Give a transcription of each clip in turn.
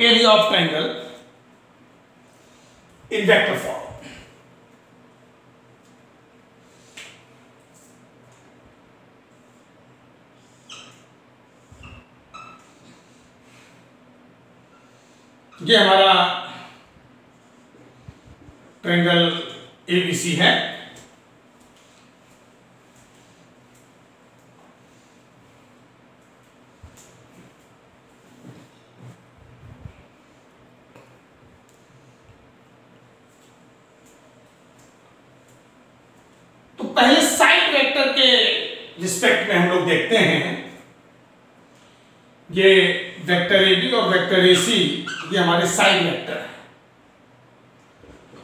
area of triangle in vector form. ये हमारा triangle ABC है। तो पहले साइड वेक्टर के रिस्पेक्ट में हम लोग देखते हैं, ये वेक्टर AB और वेक्टर AC ये हमारे साइड वेक्टर है।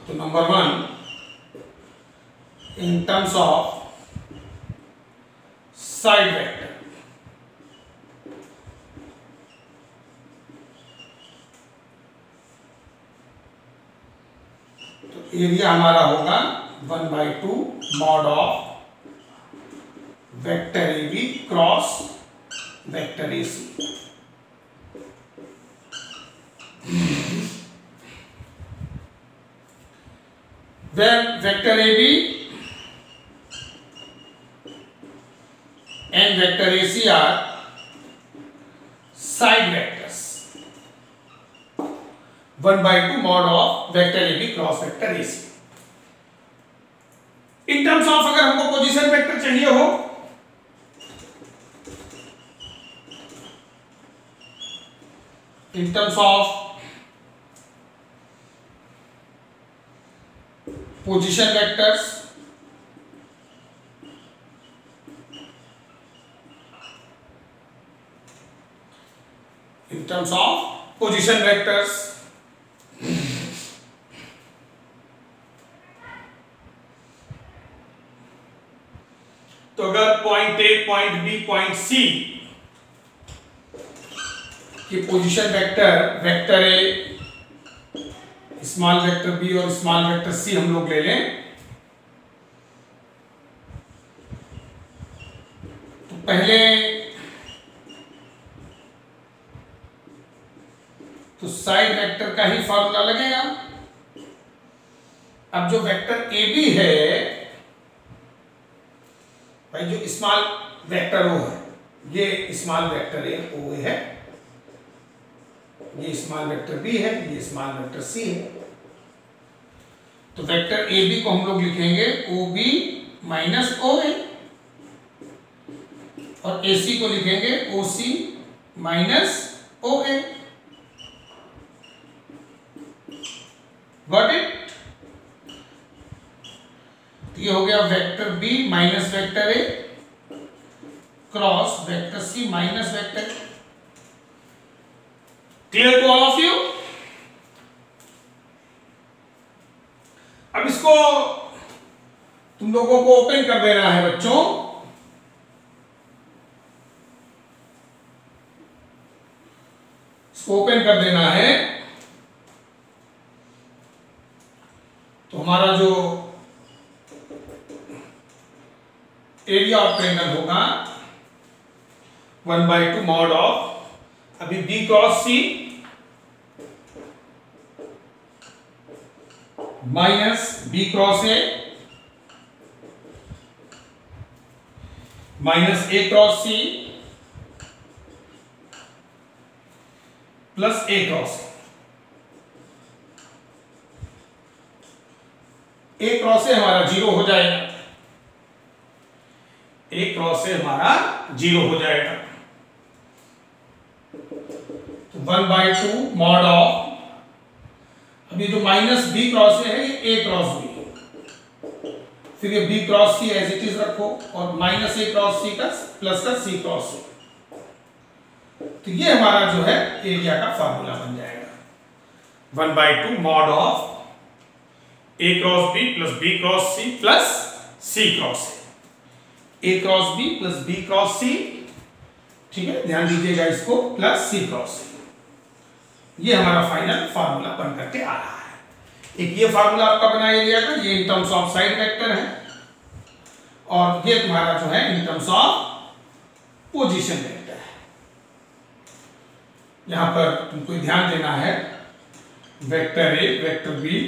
तो number 1, in terms of side vector, तो एरिया हमारा होगा 1/2 mod of vector AB cross vector AC। where vector AB and vector AC are side vectors, 1/2 mod of vector AB cross vector AC। In terms of अगर हमको position vector चाहिए हो, इन terms of position vectors, in terms of position vectors, तो अगर point A, point B, point C की position vector, vector A, small vector B और small vector C हम लोग ले लें, तो पहले तो साइड वेक्टर का ही फॉर्मूला लगेगा। अब जो वेक्टर AB है भाई, जो स्मॉल वेक्टर O है, ये स्मॉल वेक्टर O है, ये स्मॉल वेक्टर B है, ये स्मॉल वेक्टर C है। तो वेक्टर AB को हम लोग लिखेंगे OB माइनस OA और AC को लिखेंगे OC minus OA। Got it? ये हो गया vector B minus vector A cross vector C minus vector A। Clear to all of you? अब इसको तुम लोगों को ओपन कर देना है बच्चों। इसको ओपन कर देना है, तो हमारा जो एरिया ऑफ ट्रायंगल होगा 1/2 मॉड ऑफ, अभी B cross C minus B cross A minus A cross C plus A cross A cross A हमारा 0 हो जाएगा, A क्रॉस A हमारा 0 हो जाएगा। तो 1/2 मॉड ऑफ, अभी जो माइनस B क्रॉस A है ये A क्रॉस B, फिर ये B cross C as it is रखो और माइनस A क्रॉस C का प्लस का C क्रॉस C। तो ये हमारा जो है एरिया का फार्मूला बन जाएगा 1/2 mod of A cross B plus B cross C plus C cross A। A cross B plus B cross C, ठीक है, ध्यान दीजिएगा इसको, प्लस C क्रॉस C। ये हमारा फाइनल फार्मूला बन करके आ रहा है। एक ये फार्मूला आपका बना एरिया का, ये in terms of side vector है, और ये तुम्हारा जो है in terms of position vector है। यहां पर तुमको ध्यान देना है vector A, vector B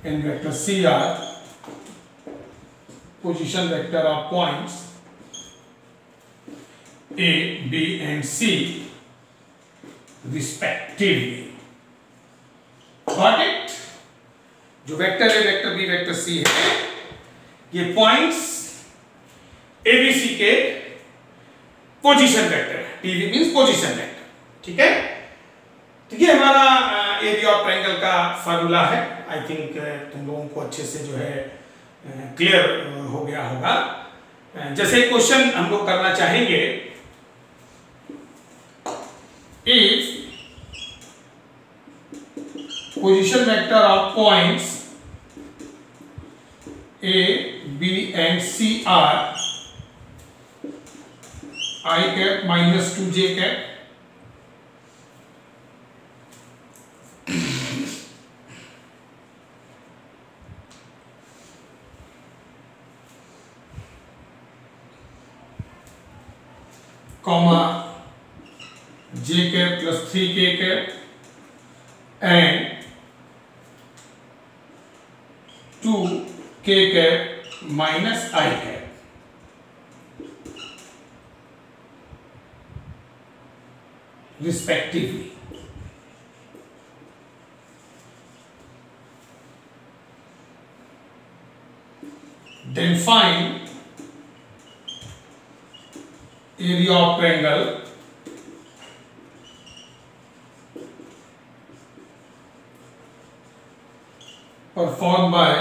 and vector C are position vector of points A, B and C respectively. Got it? जो vector A, vector B, vector C है, ये पॉइंट्स एबीसी के पोजीशन वेक्टर है। पीवी मींस पोजीशन वेक्टर, ठीक है? तो ये हमारा एरिया ऑफ ट्रायंगल का फार्मूला है। आई थिंक तुम लोगों को अच्छे से जो है क्लियर हो गया होगा। जैसे क्वेश्चन हम लोग करना चाहेंगे, if position vector of points A, B and C are I cap minus 2j cap comma j cap plus 3k cap and 2k cap minus I cap respectively. Then find area of triangle performed by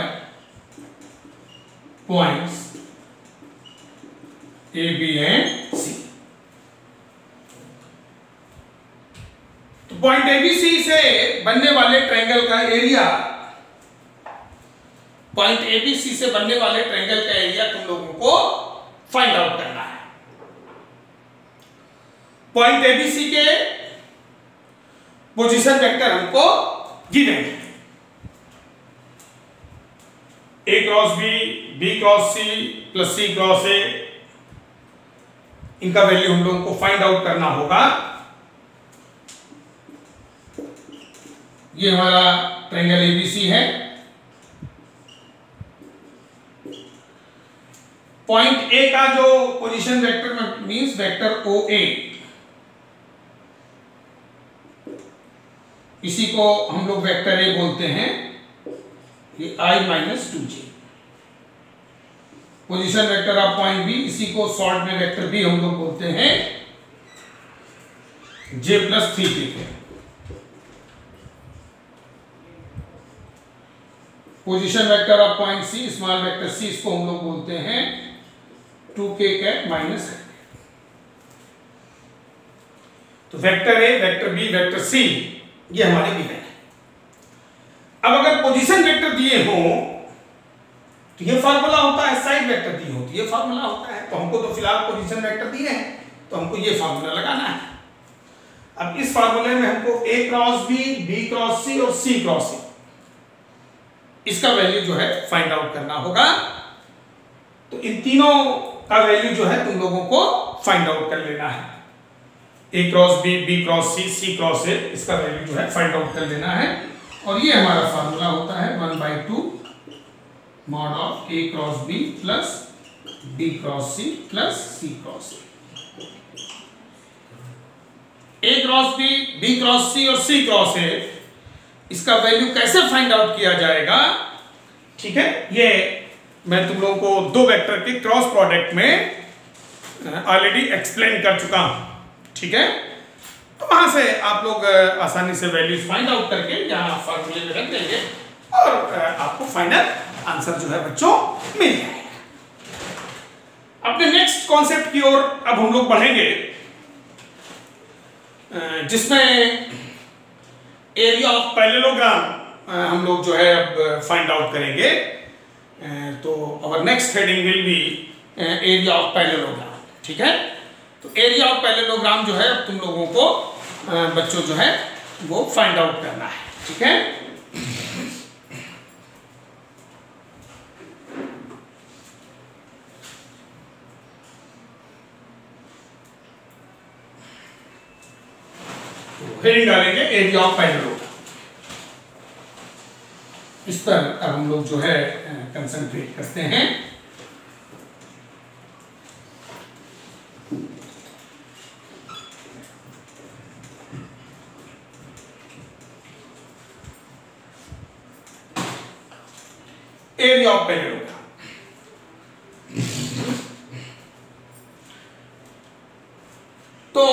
points A, B and C. तो point ABC से बनने वाले triangle का area, point ABC से बनने वाले triangle का area तुम लोगों को फाइंड आउट करना है। पॉइंट ABC के पोजीशन वेक्टर हमको गिवन है, A cross B, B cross C plus C cross A, इनका वैल्यू हम लोगों को फाइंड आउट करना होगा। ये हमारा ट्रायंगल ABC है। पॉइंट A का जो position vector means vector OA, इसी को हम लोग वेक्टर A बोलते हैं। ये I minus 2j position vector of point B, इसी को शॉर्ट में वेक्टर B हम लोग बोलते हैं J plus 3k। Position vector of point C, small vector C, इसको हम लोग बोलते हैं 2k कैप माइनस। तो vector A, vector B, vector C ये हमारे गिवन है। अब अगर पोजीशन वेक्टर दिए हो तो ये फार्मूला होता है, साइड वेक्टर दी हो तो ये फार्मूला होता है। तो हमको तो फिलहाल पोजीशन वेक्टर दिए हैं तो हमको ये फार्मूला लगाना है। अब इस फार्मूले में हमको A cross B, B cross C और C क्रॉस C, इसका वैल्यू जो है फाइंड आउट करना होगा। तो इन तीनों का वैल्यू जो है तुम लोगों को फाइंड आउट कर लेना है। A cross B, B cross C, C cross A, इसका वैल्यू जो है फाइंड आउट कर लेना है। और ये हमारा फार्मूला होता है 1/2 mod of A cross B plus B cross C plus C cross A। A cross B, B cross C और C क्रॉस A, इसका वैल्यू कैसे फाइंड आउट किया जाएगा, ठीक है? ये मैं तुम लोगों को दो वेक्टर के क्रॉस प्रोडक्ट में ऑलरेडी एक्सप्लेन कर चुका हूं, ठीक है? तो वहां से आप लोग आसानी से वैल्यूज फाइंड आउट करके यहाँ फार्मूले में रख देंगे और आपको फाइनल आंसर जो है बच्चों मिल जाएगा। अपने नेक्स्ट कॉन्सेप्ट की ओर अब हम लोग बढ़ेंगे, जिसमें एरिया ऑफ पैरेललोग्राम हम लोग जो है अब फाइंड आउट करेंगे। तो our next heading will be area of parallelogram, ठीक है? तो एरिया ऑफ पैरेललोग्राम जो है अब तुम लोगों को बच्चों जो है वो फाइंड आउट करना है, ठीक है? हेडिंग डालेंगे एरिया ऑफ पैरेललोग्राम। इस पर अब हम लोग जो है कंसंट्रेट करते हैं। Area of parallelogram. तो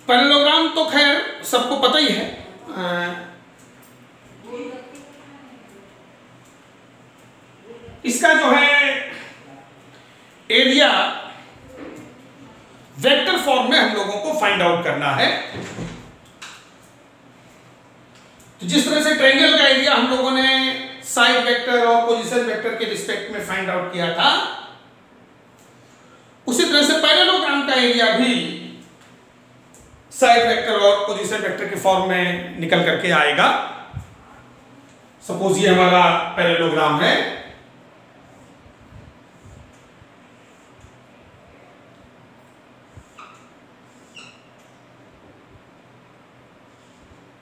पैरेललोग्राम तो खैर सबको पता ही है। इसका जो है एरिया वेक्टर फॉर्म में हम लोगों को फाइंड आउट करना है। तो जिस तरह से ट्रायंगल का एरिया हम लोगों ने साइड वेक्टर और पोजीशन वेक्टर के रिस्पेक्ट में फाइंड आउट किया था, उसी तरह से पैरेललोग्राम का एरिया भी साइड वेक्टर और पोजीशन वेक्टर के फॉर्म में निकल करके आएगा। सपोज ये हमारा पैरेललोग्राम है।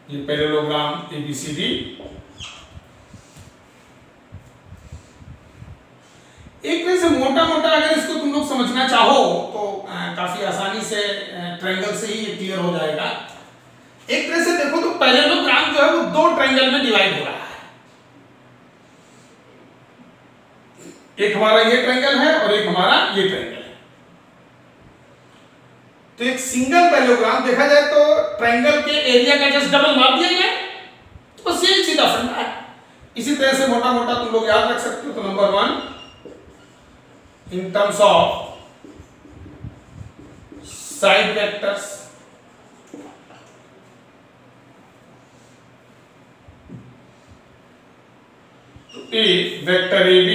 ये पैरेललोग्राम ABCD। एक तरह से मोटा मोटा अगर इसको तुम लोग समझना चाहो तो काफी आसानी से ट्रायंगल से ही ये क्लियर हो जाएगा। एक तरह से देखो तो पैरेललोग्राम जो है वो दो ट्रायंगल में डिवाइड हो रहा है। एक हमारा ये ट्रायंगल है और एक हमारा ये ट्रायंगल है। तो एक सिंगल पैरेललोग्राम देखा जाए तो ट्रायंगल के एरिया का जस्ट डबल माप दिया गया, तो बस यही सीधा फंडा है। इसी तरह से मोटा मोटा तुम लोग याद रख सकते हो। तो number 1, in terms of side vectors, if vector AB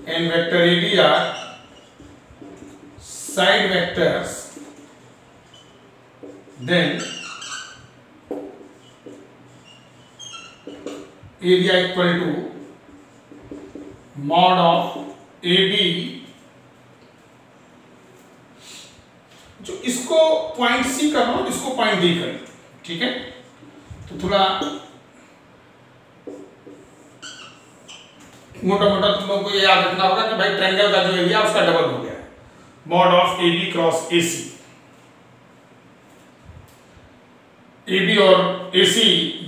and vector AD are side vectors, then area equal to mod of AB, जो इसको पॉइंट C कर लो, इसको पॉइंट D कर लो, ठीक है। तो थोड़ा मोटा मोटा तुम लोगों को ये याद रखना होगा कि भाई ट्रायंगल का जो एरिया उसका डबल हो गया, mod of AB cross AC। AB और AC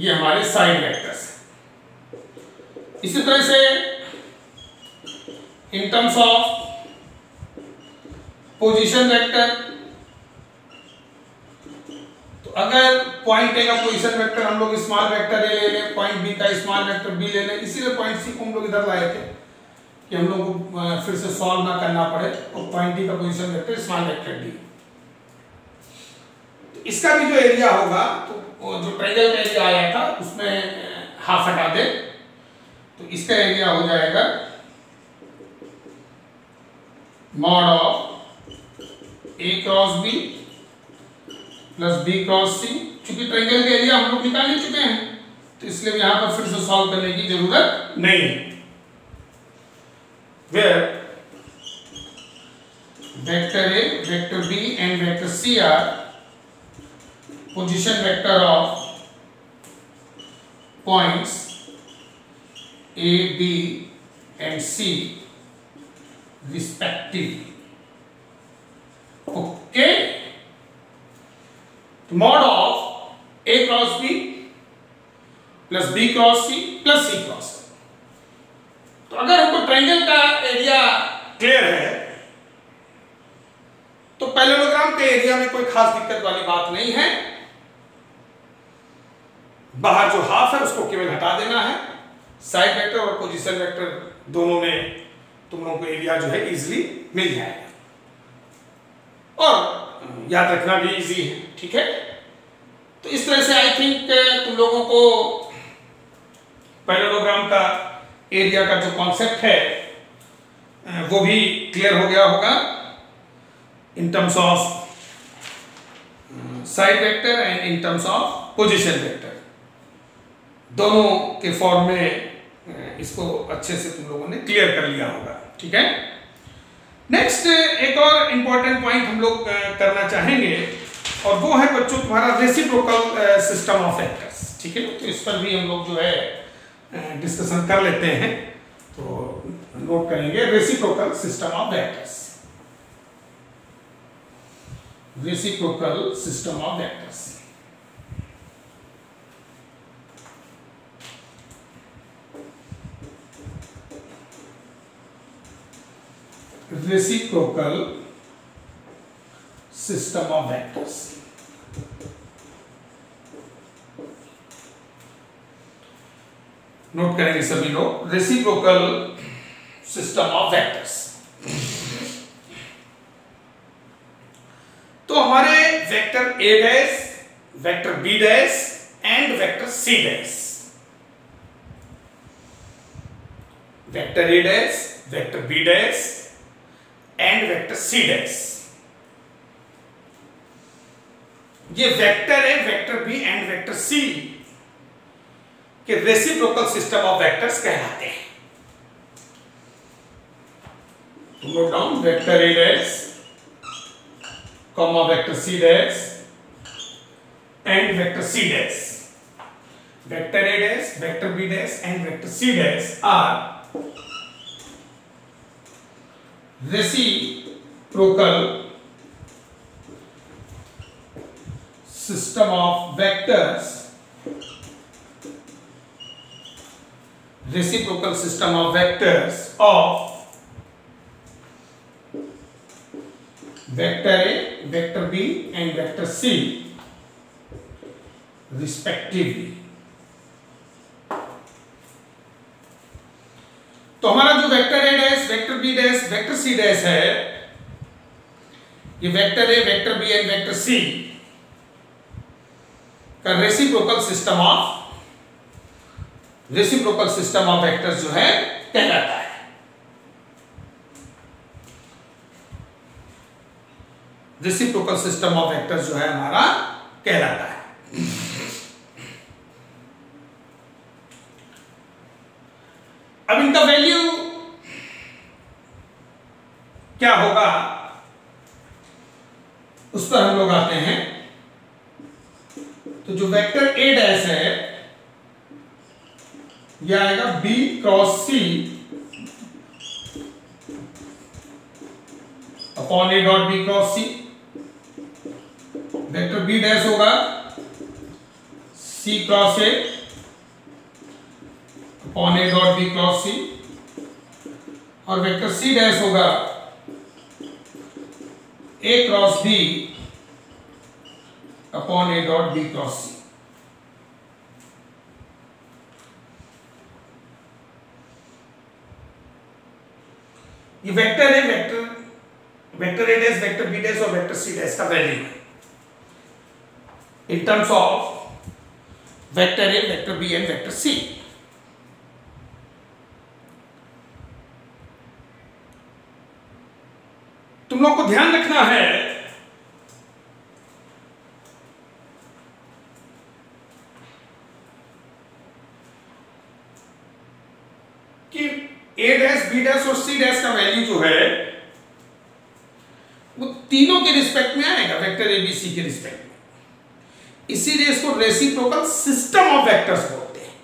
ये हमारे साइड वेक्टर्स हैं। इसी तरह से in terms of position vector, तो अगर पॉइंट ए का पोजीशन वेक्टर हम लोग स्मॉल वेक्टर ए ले लें, पॉइंट बी का स्मॉल वेक्टर बी ले लें, इसीलिए पॉइंट सी को हम लोग इधर लाए थे कि हम लोग को फिर से सॉल्व ना करना पड़े। और पॉइंट डी का position vector small vector D, तो इसका भी जो एरिया होगा, तो जो ट्रायंगल का एरिया आया था उसमें हाफ हटा दे, तो इसका एरिया हो जाएगा mod of A cross B plus B cross C। चूंकि ट्रायंगल का एरिया हम लोग निकाल ही चुके हैं, तो इसलिए यहाँ पर फिर से सॉल्व करने की जरूरत नहीं है। Where vector A, vector B and vector C are position vector of points A, B and C respectively. Okay, mod of A cross B plus B cross C plus C cross। तो अगर हमको triangle का area clear है तो parallelogram के area में कोई खास दिक्कत वाली बात नहीं है। बाहर जो हाफ है उसको केवल हटा देना है। साइड वेक्टर और पोजीशन वेक्टर दोनों में तुम लोगों को एरिया जो है इजीली मिल जाएगा, और याद रखना भी इजी है, ठीक है। तो इस तरह से आई थिंक तुम लोगों को पैरेललोग्राम का एरिया का जो कॉन्सेप्ट है वो भी क्लियर हो गया होगा इन terms of side vector and in terms of position vector, दोनों के फॉर्म में इसको अच्छे से तुम लोगों ने क्लियर कर लिया होगा, ठीक है। नेक्स्ट एक और इंपॉर्टेंट पॉइंट हम लोग करना चाहेंगे और वो है बच्चों तुम्हारा रेसिप्रोकल सिस्टम ऑफ वेक्टर्स। ठीक है, तो इस पर भी हम लोग जो है डिस्कशन कर लेते हैं। तो नोट करेंगे reciprocal system of vectors, reciprocal system of vectors. Reciprocal system of vectors. Note करेंगे सभी लोग, रेसिप्रोकल सिस्टम ऑफ वेक्टर्स। तो हमारे vector A dash, vector B dash and vector C dash, vector A dash, vector B dash and vector C dash, ये vector है vector B and vector C के reciprocal system of vectors कहलाते हैं। Note down, vector A dash comma vector C dash and vector C dash, vector A dash, vector B dash and vector C dash are reciprocal system of vectors, reciprocal system of vectors of vector A, vector B and vector C respectively। तो हमारा जो vector A dash, vector B dash, vector C dash है, ये vector A, vector B and vector C का reciprocal system of vectors जो है कहलाता है। रेसिप्रोकल सिस्टम ऑफ वेक्टर्स जो है हमारा कहलाता है। अब इनका वैल्यू क्या होगा उस पर हम लोग आते हैं। तो जो वेक्टर ए डैश है यह आएगा B cross C upon A dot B cross C. Vector B dash होगा C cross A upon A dot B cross C, और वेक्टर सी डैश होगा A cross B upon A dot B cross C. ये vector है, vector A dash, vector B dash और vector C dash का value है in terms of vector A, vector B and vector C. तुम लोग को ध्यान रखना है कि ए डैश, बी डैश और सी डैश का वैल्यू जो है वो तीनों के रिस्पेक्ट में आएगा, वेक्टर ए बी सी के रिस्पेक्ट में। इसीलिए इसको रेसिप्रोकल सिस्टम ऑफ वेक्टर्स बोलते हैं।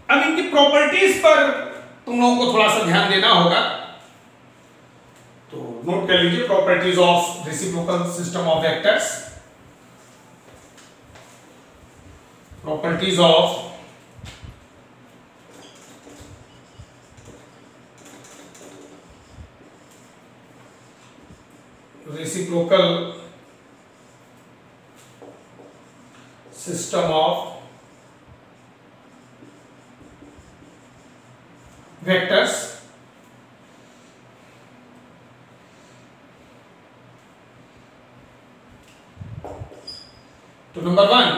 अब इनकी प्रॉपर्टीज पर तुम लोगों को थोड़ा सा ध्यान देना होगा। तो नोट कर लीजिए properties of reciprocal system of vectors. Properties of reciprocal system of vectors. तो number 1,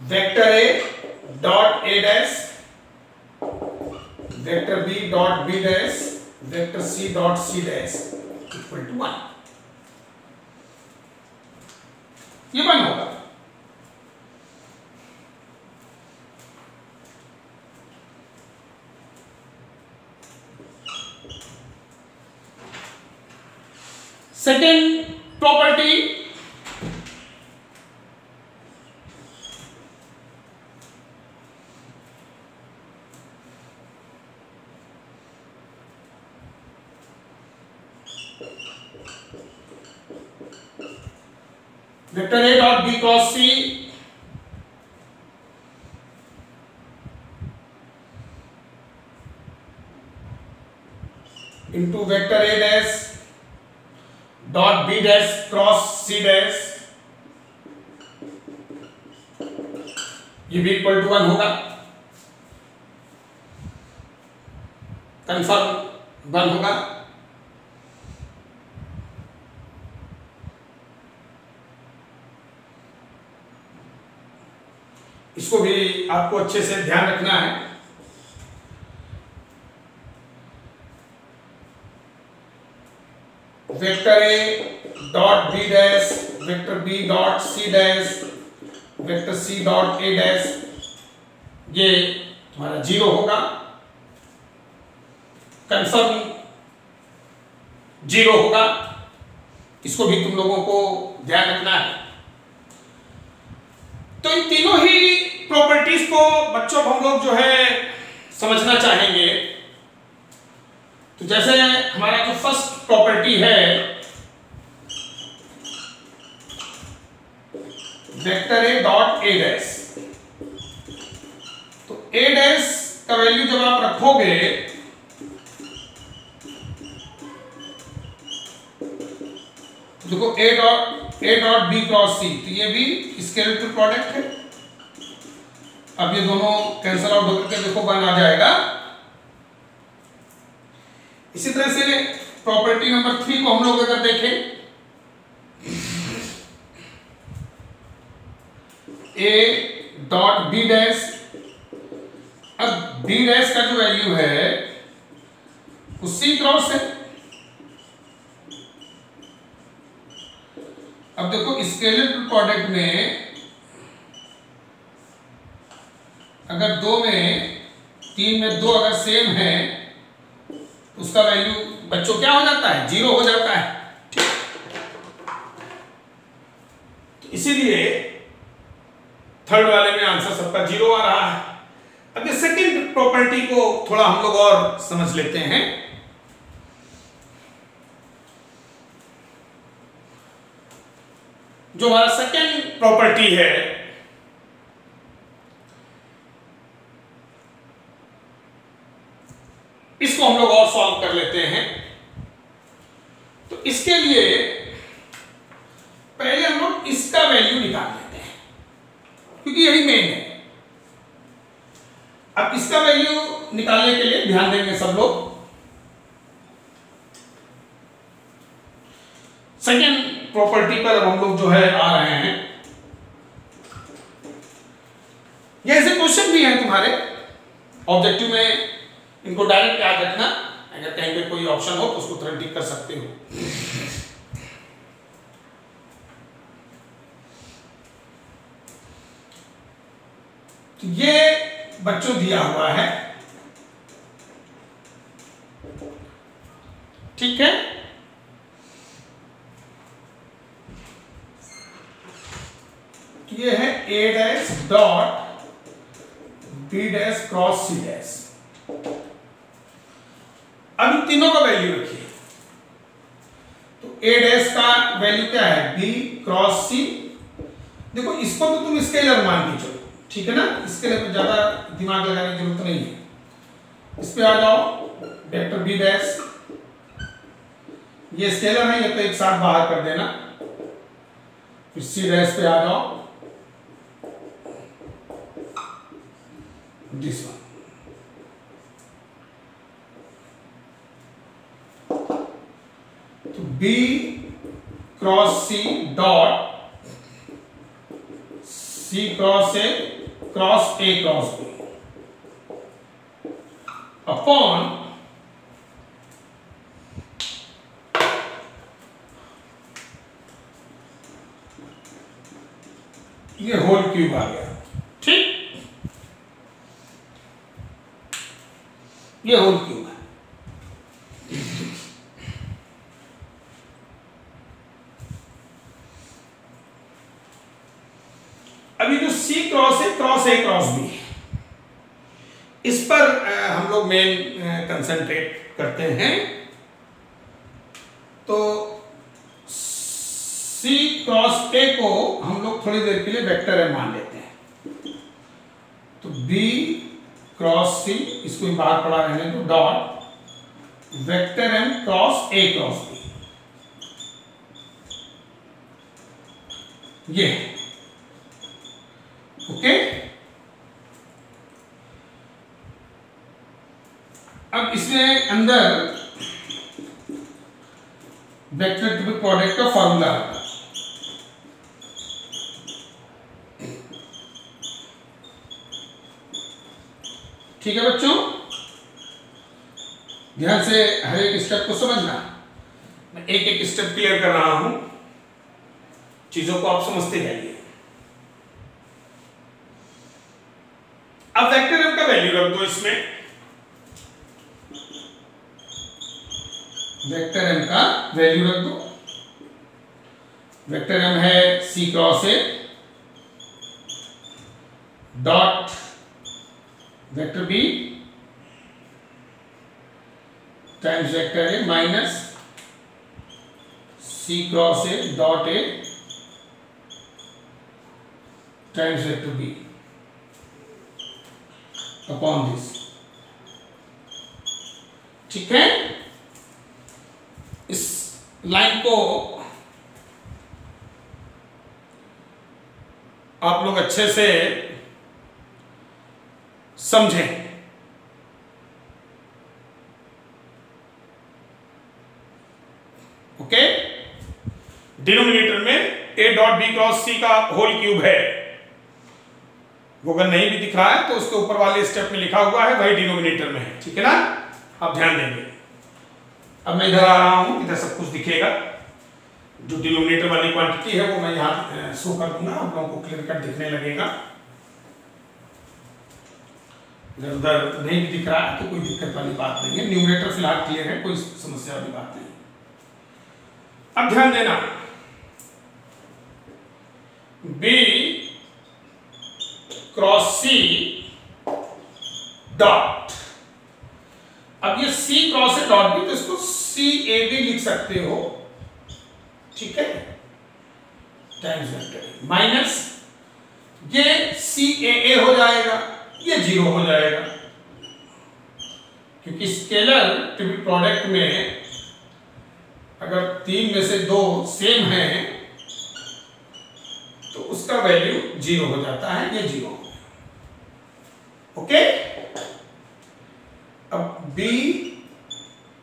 vector A dot A dash, vector B dot B dash, vector C dot C dash equal to 1। ये 1 होगा। Second property, vector A dot B cross C into vector A dash dot B dash cross C dash, ये भी equal to 1 होगा, confirm 1 होगा। इसको भी आपको अच्छे से ध्यान रखना है। Vector A dot B dash vector B dot C dash vector C dot A dash, ये तुम्हारा 0 होगा, कंफर्म 0 होगा। इसको भी तुम लोगों को ध्यान रखना है। तो इन तीनों ही प्रॉपर्टीज को बच्चों को हम लोग जो है समझना चाहेंगे। तो जैसे हमारा जो फर्स्ट प्रॉपर्टी है, vector A dot A dash, तो A डैश का वैल्यू जब आप रखोगे देखो A dot B cross C, तो ये भी स्केलर टू प्रोडक्ट है। अब ये दोनों कैंसल आउट होकर के देखो 1 आ जाएगा। इसी तरह से प्रॉपर्टी नंबर 3 को हम लोग अगर देखें, A डॉट B डैश, अब B डैश का जो वैल्यू है वो C क्रॉस है। अब देखो स्केलर प्रोडक्ट में अगर 2 में 3 में 2 अगर सेम है तो उसका वैल्यू बच्चों क्या हो जाता है, 0 हो जाता है। तो इसीलिए थर्ड वाले में आंसर सबका 0 आ रहा है। अब ये सेकंड प्रॉपर्टी को थोड़ा हम लोग और समझ लेते हैं। जो हमारा सेकेंड प्रॉपर्टी है, इसको हम लोग और सॉल्व कर लेते हैं। तो इसके लिए पहले हम लोग इसका वैल्यू निकाल लेते हैं, क्योंकि यही मेन है। अब इसका वैल्यू निकालने के लिए ध्यान देंगे सब लोग। सेकेंड प्रॉपर्टी पर अब हम लोग जो है आ रहे हैं। ये ऐसे क्वेश्चन भी हैं तुम्हारे ऑब्जेक्टिव में, इनको डायरेक्ट याद रखना। अगर कहीं पे कोई ऑप्शन हो तो उसको तुरंत टिक कर सकते हो। तो ये बच्चों दिया हुआ है, ठीक है। ये है A dash dot B dash cross C dash. अब इन तीनों का वैल्यू रखिए। तो A डैश का वैल्यू क्या है, B क्रॉस C। देखो इसको तो तुम स्केलर मान के चलो, ठीक है ना, स्केलर पे ज्यादा दिमाग लगाने की जरूरत नहीं है। इस पे आ जाओ, वेक्टर B डैश, ये स्केलर है, ये तो एक साथ बाहर कर देना। फिर C डैश पे आ जाओ, दिस वन। तो B cross C dot C cross A cross A cross B upon ये होल क्यूब आ गया, ठीक। ये होल क्यूब है। अभी जो C क्रॉस है, क्रॉस A क्रॉस B है, इस पर हम लोग मेन कंसंट्रेट करते हैं। तो C क्रॉस A को हम लोग थोड़ी देर के लिए वेक्टर M मान लेते हैं। तो B क्रॉस C, इसको ही बाहर पड़ा रहने दो, dot vector M cross A cross B, ये ओके। अब इसमें अंदर वेक्टर ट्रिपल प्रोडक्ट का फॉर्मूला आता है। ठीक है बच्चों, ध्यान से हर एक स्टेप को समझना। मैं एक एक स्टेप क्लियर कर रहा हूं, चीजों को आप समझते जाइए। अब वेक्टर एम का वैल्यू रख दो इसमें। वेक्टर एम का वैल्यू रख दो। वेक्टर एम है C cross A dot vector B times vector A minus C cross A dot A times vector B upon this. ठीक है, इस लाइन को आप लोग अच्छे से समझें। ओके, डिनोमिनेटर में A dot B cross C का होल क्यूब है, वो अगर नहीं भी दिख रहा है तो उसके ऊपर वाले स्टेप में लिखा हुआ है, वही डिनोमिनेटर में है। ठीक है ना, आप ध्यान देंगे। अब मैं इधर आ रहा हूं, इधर सब कुछ दिखेगा। जो डिनोमिनेटर वाली क्वांटिटी है वो मैं यहां शो कर दूंगा, आप लोगों को क्लियर कट दिखने लगेगा। इधर उधर नहीं भी दिख रहा है तो कोई दिक्कत वाली बात नहीं है, न्यूमरेटर फिलहाल क्लियर है, कोई समस्या वाली बात नहीं। अब ध्यान देना, B क्रॉस C डॉट, अब ये C क्रॉस A डॉट भी, तो इसको CAB लिख सकते हो। ठीक है, टाइम्स वेक्टर माइनस ये CAA हो जाएगा, ये 0 हो जाएगा, क्योंकि स्केलर ट्रिपल प्रोडक्ट में अगर 3 में से 2 सेम है तो उसका वैल्यू 0 हो जाता है, ये 0 हो गया। ओके, अब B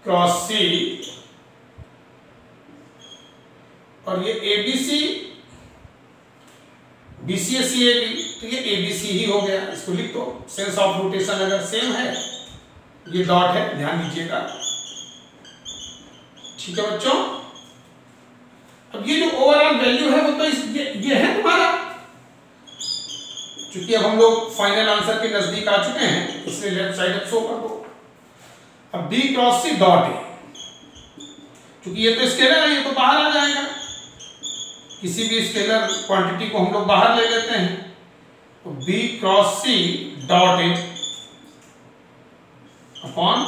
क्रॉस C और ये ABC, BC CAB, तो ये ABC ही हो गया, इसको लिख दो। सेंस ऑफ रोटेशन अगर सेम है, ये डॉट है, ध्यान दीजिएगा। ठीक है बच्चों, अब ये जो ओवरऑल वैल्यू है वो तो ये है तुम्हारा। क्योंकि अब हम लोग फाइनल आंसर के नजदीक आ चुके हैं, इसलिए लेफ्ट साइड अब शो कर दो। अब B क्रॉस C डॉट है, क्योंकि ये तो स्केलर है, ये तो बाहर आ जाएगा। किसी भी स्केलर क्वांटिटी को हम लोग बाहर ले लेते हैं, तो B cross C dot A upon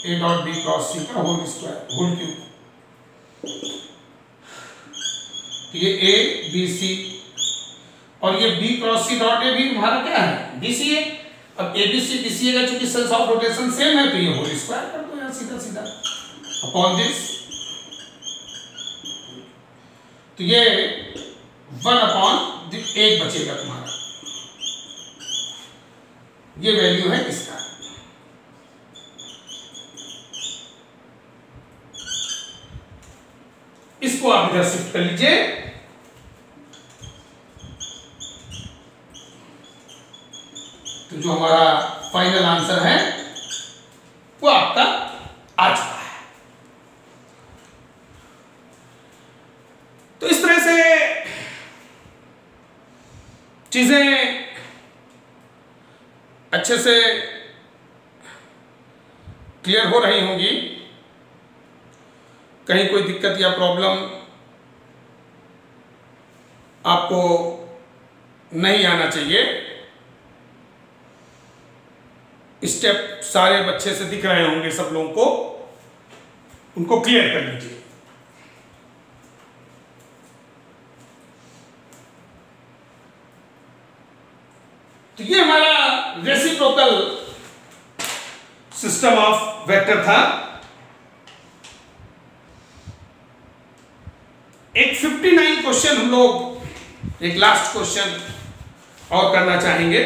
A dot B cross C का होल स्क्वायर, होल क्यूब। तो ये A B C और ये B cross C dot A भी तुम्हारा क्या है, BCA। अब ABC BCA का चूंकि सेंस ऑफ रोटेशन सेम है, तो ये होल स्क्वायर कर दो यार सीधा सीधा अपॉन दिस। तो ये 1 अपॉन 1 बचेगा तुम्हारा, ये वैल्यू है इसका। इसको आप इधर शिफ्ट कर लीजिए। तो जो हमारा फाइनल आंसर है वो आपका आ चुका है। तो इस तरह से चीजें अच्छे से क्लियर हो रही होंगी। कहीं कोई दिक्कत या प्रॉब्लम आपको नहीं आना चाहिए। स्टेप सारे बच्चे से दिख रहे होंगे सब लोगों को, उनको क्लियर कर लीजिए। तो ये हमारा रेसिप्रोकल सिस्टम ऑफ वेक्टर था। एक 59 क्वेश्चन हम लोग, एक लास्ट क्वेश्चन और करना चाहेंगे,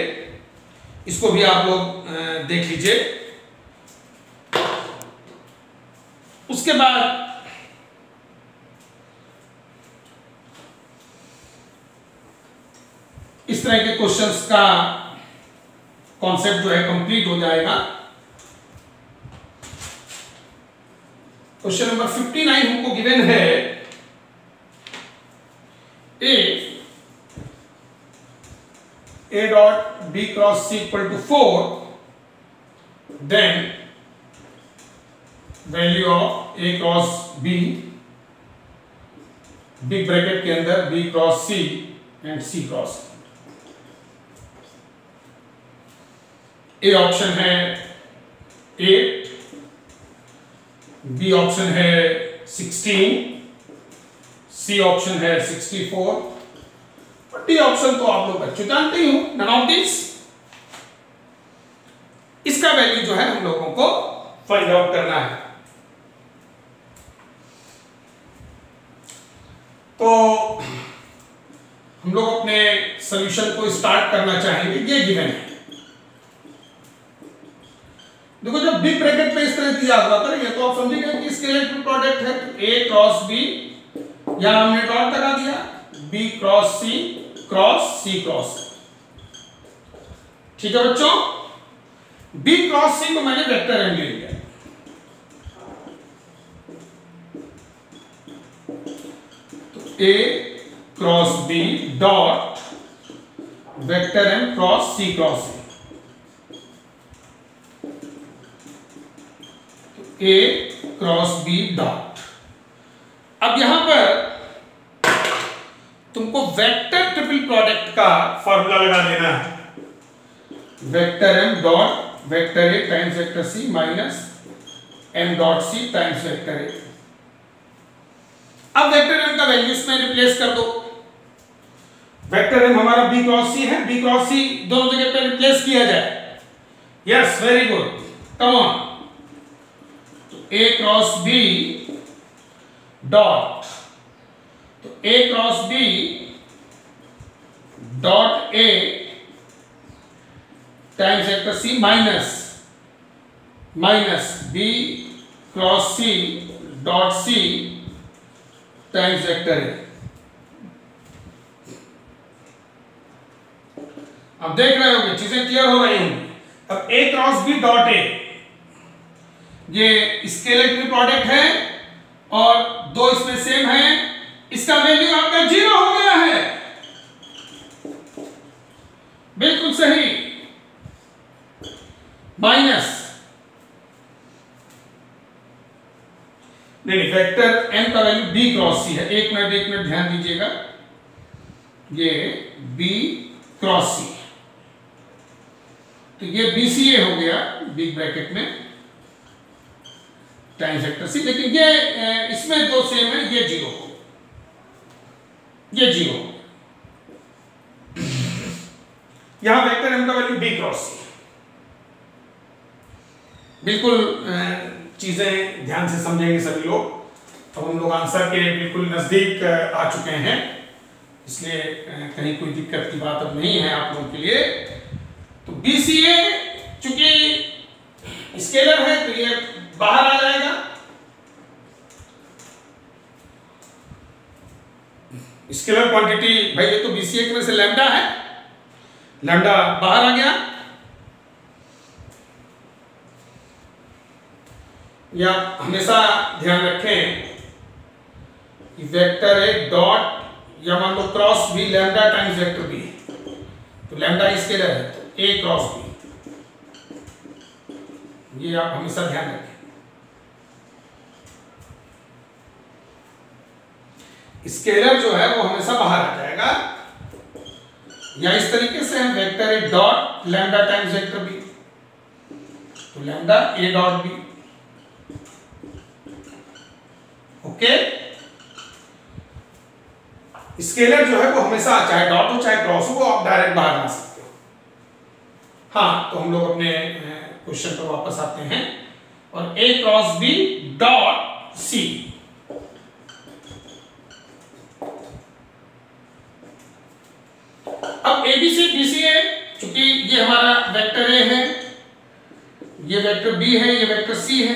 इसको भी आप लोग देख लीजिए। उसके बाद इस तरह के क्वेश्चंस का कॉन्सेप्ट जो है कंप्लीट हो जाएगा। क्वेश्चन नंबर 59 हमको गिवन है, A dot B cross C equal to 4, then value of A cross B, big bracket के अंदर B cross C and C cross। A option है 8, B ऑप्शन है 16, C ऑप्शन है 64, D option तो आप लोग बच्चे जानते ही हो, नन ऑफ दिस। इसका वैल्यू जो है हम लोगों को फाइंड आउट करना है। तो हम लोग अपने सॉल्यूशन को स्टार्ट करना चाहेंगे। ये गिवन है, देखो जब बिग ब्रैकेट में इस तरह दिया हुआ था ये तो आप समझिए कि स्केलेटल प्रोडक्ट है, A क्रॉस B, यहां हमने डॉट लगा दिया, B cross C cross C cross. ठीक है बच्चों, B क्रॉस C को मैंने वेक्टर एम ले लिया। तो A cross B dot vector M cross C cross C। A cross B dot. अब यहां पर तुमको वेक्टर ट्रिपल प्रोडक्ट का फॉर्मूला लगा देना है। Vector m dot vector A times vector C minus m dot C times vector A। अब vector m का वैल्यू इसमें रिप्लेस कर दो। वेक्टर m हमारा B क्रॉस C है, B क्रॉस C दोनों जगह पे रिप्लेस किया जाए। Yes, very good, come on. तो A क्रॉस B डॉट, तो A cross B dot A times vector C minus B cross C dot C times vector A। अब देख रहे होंगे, चीजें क्लियर हो रही होंगी। अब A cross B dot A ये स्केलर की प्रोडक्ट है और दो इसमें सेम है, इसका वैल्यू आपका 0 हो गया है। बिल्कुल सही, माइनस नहीं, वेक्टर m का वैल्यू B क्रॉस C है। एक मिनट ध्यान दीजिएगा, ये B क्रॉस C, तो ये BCA हो गया बिग ब्रैकेट में टाइम्स वेक्टर C, लेकिन ये इसमें दो सेम है, ये 0, ये 0। यहां वेक्टर m का वैल्यू B क्रॉस C। बिल्कुल चीजें ध्यान से समझेंगे सभी लोग। अब हम लोग आंसर के बिल्कुल नजदीक आ चुके हैं, इसलिए कहीं कोई दिक्कत की बात अब नहीं है आप लोगों के लिए। तो BCA चूंकि स्केलर है तो ये बाहर आ जाएगा, स्केलर क्वांटिटी भाई, ये तो BCA में से लैम्डा है, लैम्डा बाहर आ गया। या हमेशा ध्यान रखें कि वेक्टर A डॉट या मान लो cross B lambda times vector B, तो लैम्डा स्केलर है तो A क्रॉस B, ये आप हमेशा ध्यान रखें। स्केलर जो है वो हमेशा बाहर आ जाएगा या इस तरीके से है vector A dot lambda times vector B, तो lambda A dot B. Okay, scalar जो है वो हमेशा चाहे डॉट हो चाहे क्रॉस हो, आप डायरेक्ट बाहर ला सकते हो। हाँ, तो हम लोग अपने क्वेश्चन पर वापस आते हैं और ए क्रॉस बी डॉट सी। अब एबीसी बीसीए, चूंकि ये हमारा वेक्टर ए है, ये वेक्टर बी है, ये वेक्टर सी है,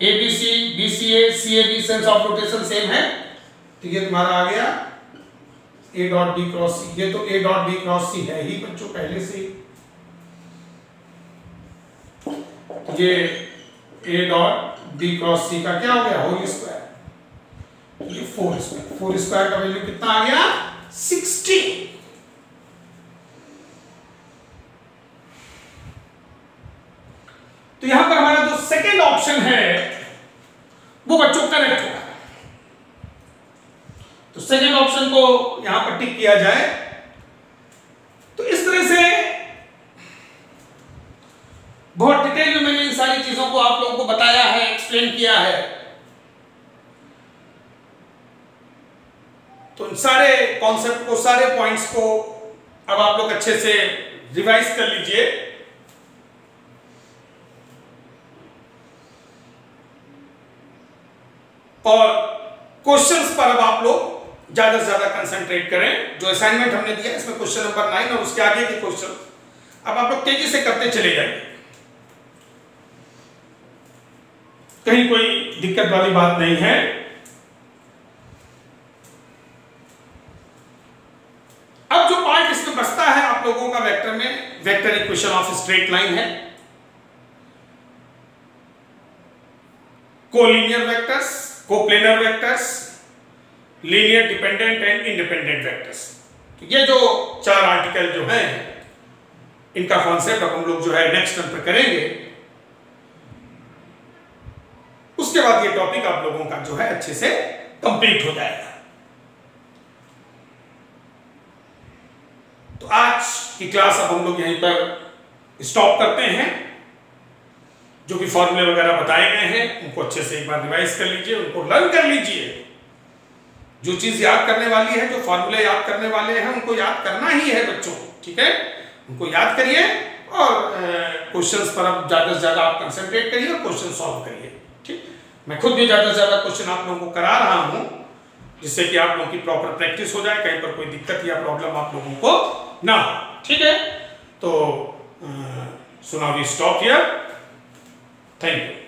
ABC BCA CAB sense of rotation same है, तो ये तुम्हारा आ गया ए डॉट बी क्रॉस सी। ये तो ए डॉट बी क्रॉस सी है ही बच्चों पहले से। ये ए डॉट बी क्रॉस सी का क्या हो गया, होल स्क्वायर। ये 4 स्क्वायर, 4 स्क्वायर का वैल्यू कितना आ गया 60। तो यहां पर हमारा जो सेकेंड ऑप्शन है वो बच्चों करेक्ट होगा। तो सेकेंड ऑप्शन को यहां पर टिक किया जाए। तो इस तरह से बहुत डिटेल में मैंने इन सारी चीजों को आप लोगों को बताया है, एक्सप्लेन किया है। तो इन सारे कॉन्सेप्ट को, सारे पॉइंट्स को अब आप लोग अच्छे से रिवाइज कर लीजिए। और क्वेश्चंस पर अब आप लोग ज्यादा से ज्यादा कंसंट्रेट करें। जो असाइनमेंट हमने दिया इसमें क्वेश्चन नंबर 9 और उसके आगे के क्वेश्चन अब आप लोग तेजी से करते चले जाइए, कहीं कोई दिक्कत वाली बात नहीं है। अब जो पार्ट इसमें बचता है आप लोगों का वेक्टर में, vector equation of straight line है, collinear vectors, coplanar vectors, linear dependent and independent vectors. तो ये जो 4 आर्टिकल जो हैं इनका कॉन्सेप्ट अब हम लोग जो है नेक्स्ट टर्म पर करेंगे। उसके बाद ये टॉपिक आप लोगों का जो है अच्छे से कंप्लीट हो जाएगा। तो आज की क्लास अब हम लोग यहीं पर स्टॉप करते हैं। जो भी फॉर्मूले वगैरह बताए गए हैं उनको अच्छे से एक बार रिवाइज कर लीजिए, उनको लर्न कर लीजिए। जो चीज याद करने वाली है, जो फॉर्मूले याद करने वाले हैं उनको याद करना ही है बच्चों, ठीक है। उनको याद करिए और क्वेश्चंस पर अब ज्यादा से ज्यादा आप कंसंट्रेट करिए और क्वेश्चन सॉल्व करिए, ठीक। मैं खुद भी ज्यादा से ज्यादा क्वेश्चन आप लोगों को करा रहा हूं जिससे कि आप लोगों की प्रॉपर प्रैक्टिस हो जाए, कहीं पर कोई दिक्कत या प्रॉब्लम आप लोगों को ना हो, ठीक है। तो so now we stop here. Thank you.